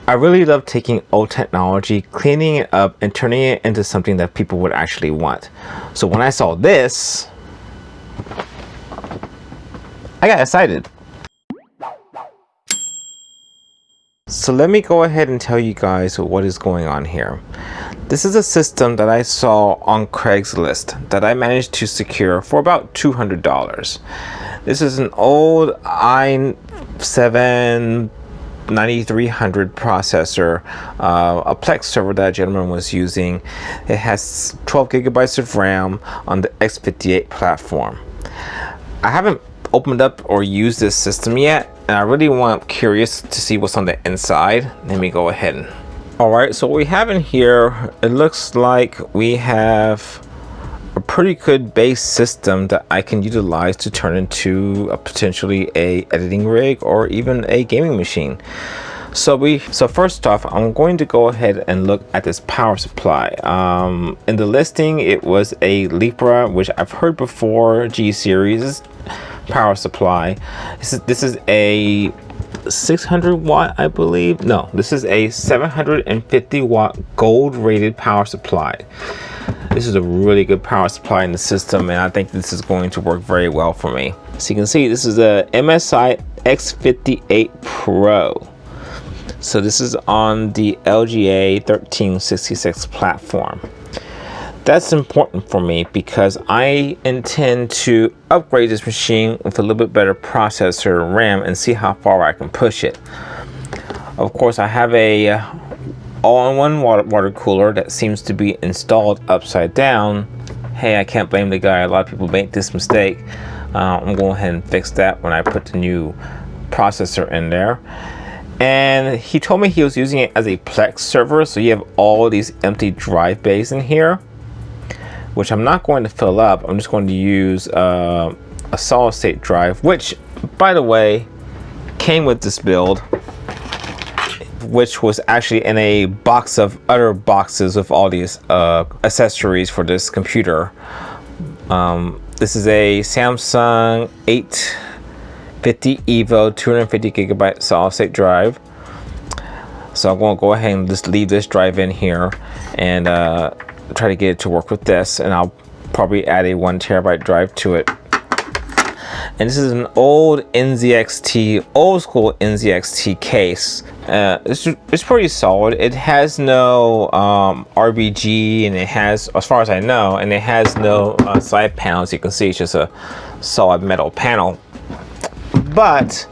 I really love taking old technology, cleaning it up, and turning it into something that people would actually want. So when I saw this, I got excited. So let me go ahead and tell you guys what is going on here. This is a system that I saw on Craigslist that I managed to secure for about $200. This is an old i7 9300 processor, a Plex server that a gentleman was using. It has 12 gigabytes of RAM on the X58 platform. I haven't opened up or used this system yet, and I really curious to see what's on the inside. Let me go ahead and alright, so what we have in here, it looks like we have a pretty good base system that I can utilize to turn into potentially a editing rig or even a gaming machine. So first off, I'm going to go ahead and look at this power supply. In the listing, it was a Lepa, which I've heard before, G series power supply. This is a 600 watt, I believe. No, this is a 750 watt gold rated power supply. This is a really good power supply in the system, and I think this is going to work very well for me. So you can see this is a MSI X58 Pro. So this is on the EVGA 1366 platform. That's important for me because I intend to upgrade this machine with a little bit better processor and RAM and see how far I can push it. Of course, I have a all-in-one water cooler that seems to be installed upside down. Hey, I can't blame the guy. A lot of people make this mistake. I'm going ahead and fix that when I put the new processor in there. And he told me he was using it as a Plex server, so you have all these empty drive bays in here, which I'm not going to fill up. I'm just going to use a solid state drive, which, by the way, came with this build, which was actually in a box of other boxes with all these accessories for this computer. This is a Samsung 850 EVO 250 gigabyte solid state drive. So I'm going to go ahead and just leave this drive in here and try to get it to work with this, and I'll probably add a 1 terabyte drive to it. And this is an old NZXT, old school NZXT case. It's pretty solid. It has no RBG, and it has, as far as I know, and it has no side panels. You can see it's just a solid metal panel. But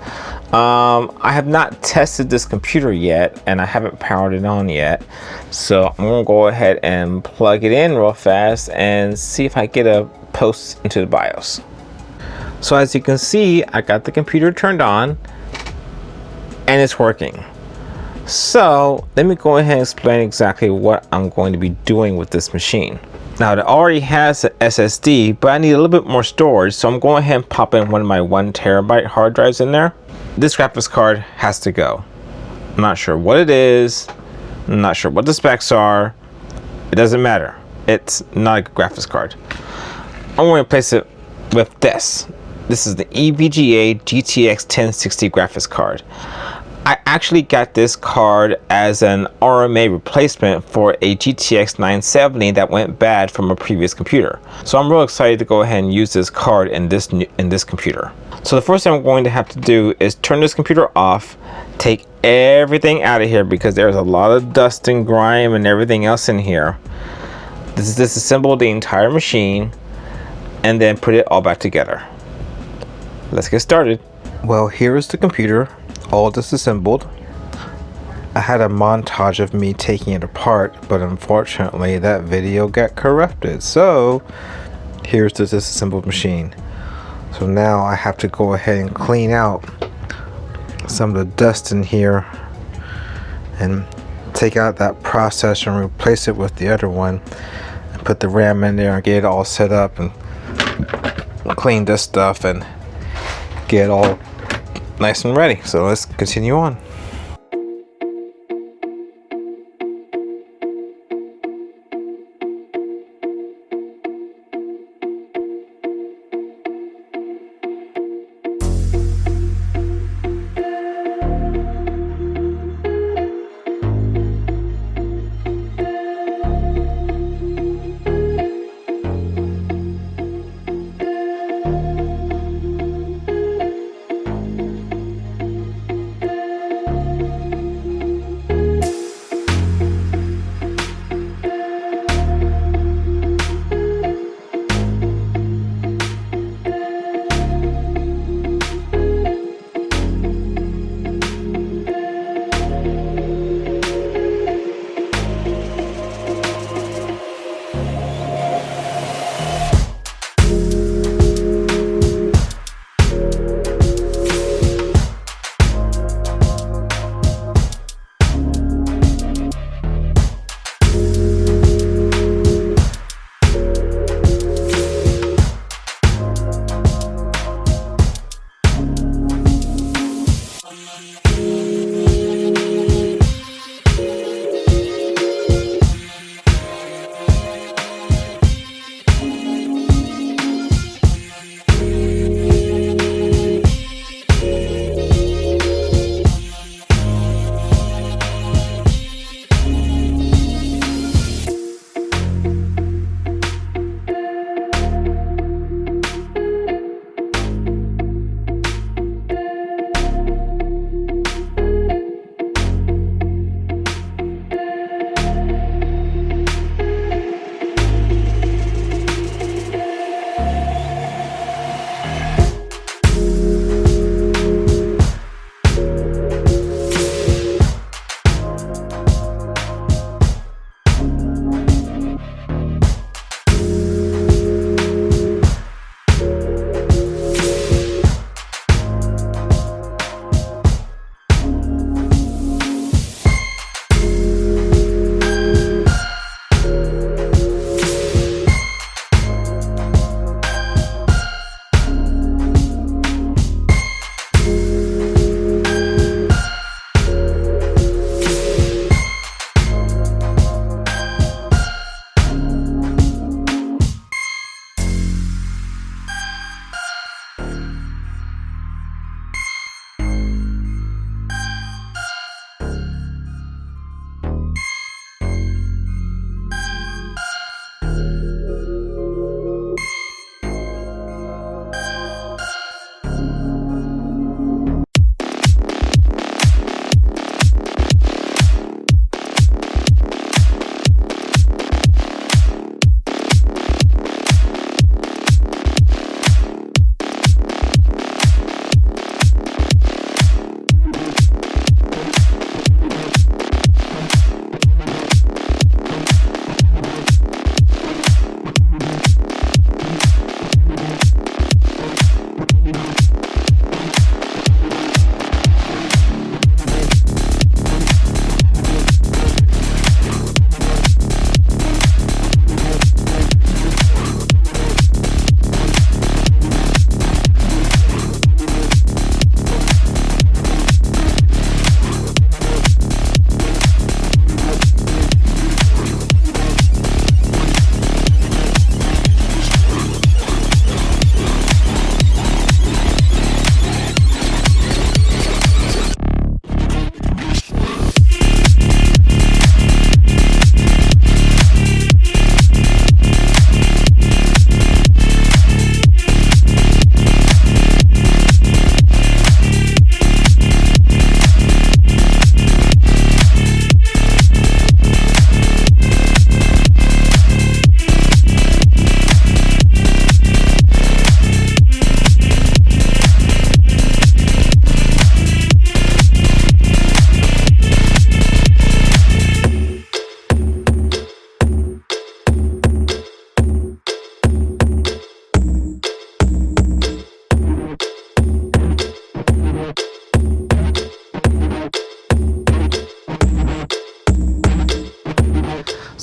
I have not tested this computer yet, and I haven't powered it on yet. So I'm gonna go ahead and plug it in real fast and see if I get a post into the BIOS. So as you can see, I got the computer turned on and it's working. So let me go ahead and explain exactly what I'm going to be doing with this machine. Now it already has an SSD, but I need a little bit more storage, so I'm going ahead and pop in one of my 1 terabyte hard drives in there. This graphics card has to go. I'm not sure what it is, I'm not sure what the specs are. It doesn't matter. It's not a graphics card. I'm going to replace it with this. This is the EVGA GTX 1060 graphics card. I actually got this card as an RMA replacement for a GTX 970 that went bad from a previous computer. So I'm real excited to go ahead and use this card in this computer. So the first thing I'm going to have to do is turn this computer off, take everything out of here because there's a lot of dust and grime and everything else in here. Disassemble the entire machine and then put it all back together. Let's get started. Well, here is the computer all disassembled. I had a montage of me taking it apart, but unfortunately that video got corrupted. So here's the disassembled machine. So now I have to go ahead and clean out some of the dust in here and take out that processor and replace it with the other one and put the RAM in there and get it all set up and clean this stuff and get it all nice and ready. So let's continue on.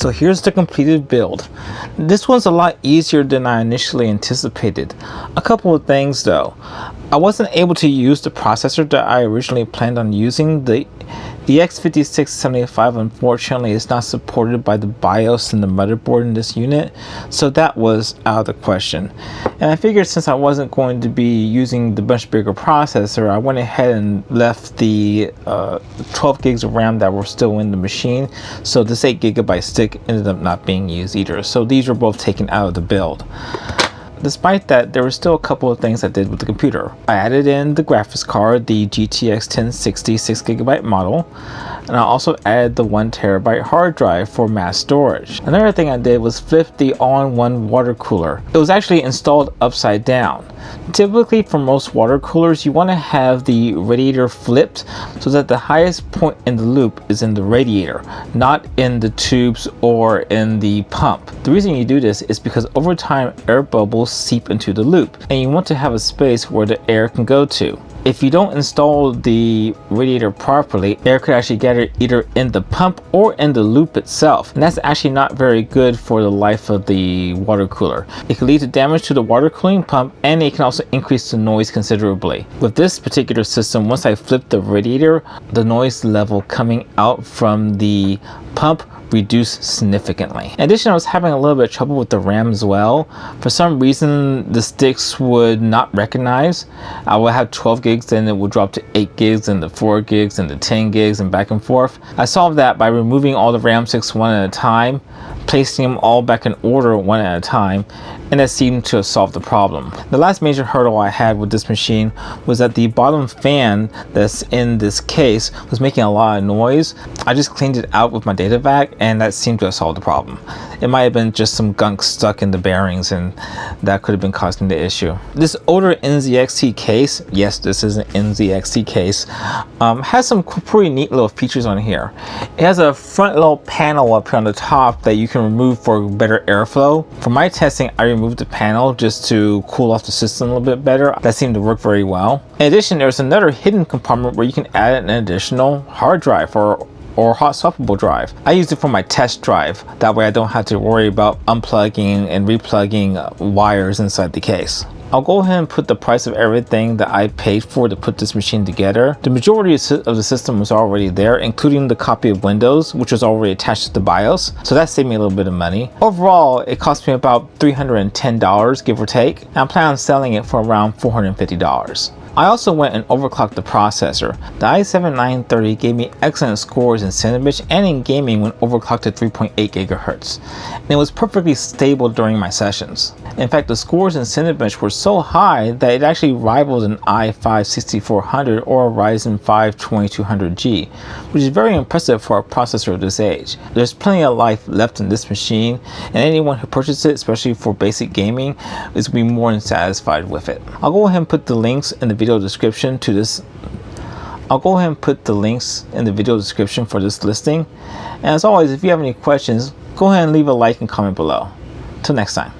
So here's the completed build. This one's a lot easier than I initially anticipated. A couple of things though. I wasn't able to use the processor that I originally planned on using. The X5675 unfortunately is not supported by the BIOS and the motherboard in this unit, so that was out of the question. And I figured since I wasn't going to be using the much bigger processor, I went ahead and left the 12 gigs of RAM that were still in the machine, so this 8 gigabyte stick ended up not being used either. So these were both taken out of the build. Despite that, there were still a couple of things I did with the computer. I added in the graphics card, the GTX 1060 6GB model, and I also added the 1TB hard drive for mass storage. Another thing I did was flip the all-in-one water cooler. It was actually installed upside down. Typically for most water coolers, you want to have the radiator flipped so that the highest point in the loop is in the radiator, not in the tubes or in the pump. The reason you do this is because over time air bubbles seep into the loop, and you want to have a space where the air can go to. If you don't install the radiator properly, air could actually gather either in the pump or in the loop itself, and that's actually not very good for the life of the water cooler. It can lead to damage to the water cooling pump, and it can also increase the noise considerably. With this particular system, once I flipped the radiator, the noise level coming out from the pump reduced significantly. In addition, I was having a little bit of trouble with the RAM as well. For some reason, the sticks would not recognize. I would have 12 gigs, then it would drop to 8 gigs, and the 4 gigs, and the 10 gigs, and back and forth. I solved that by removing all the RAM sticks one at a time, placing them all back in order one at a time, and that seemed to solve the problem. The last major hurdle I had with this machine was that the bottom fan that's in this case was making a lot of noise. I just cleaned it out with my data vac, and that seemed to have solved the problem. It might have been just some gunk stuck in the bearings, and that could have been causing the issue. This older NZXT case, yes, this is an NZXT case, has some pretty neat little features on here. It has a front little panel up here on the top that you can remove for better airflow. For my testing, I removed the panel just to cool off the system a little bit better. That seemed to work very well. In addition, there's another hidden compartment where you can add an additional hard drive or hot swappable drive. I use it for my test drive. That way I don't have to worry about unplugging and replugging wires inside the case. I'll go ahead and put the price of everything that I paid for to put this machine together. The majority of the system was already there, including the copy of Windows, which was already attached to the BIOS, so that saved me a little bit of money. Overall, it cost me about $310, give or take, and I plan on selling it for around $450. I also went and overclocked the processor. The i7-930 gave me excellent scores in Cinebench and in gaming when overclocked to 3.8 GHz, and it was perfectly stable during my sessions. In fact, the scores in Cinebench were so high that it actually rivaled an i5-6400 or a Ryzen 5 2200G, which is very impressive for a processor of this age. There's plenty of life left in this machine, and anyone who purchases it, especially for basic gaming, is going to be more than satisfied with it. I'll go ahead and put the links in the video description to this. I'll go ahead and put the links in the video description for this listing. And as always, if you have any questions, go ahead and leave a like and comment below. Till next time.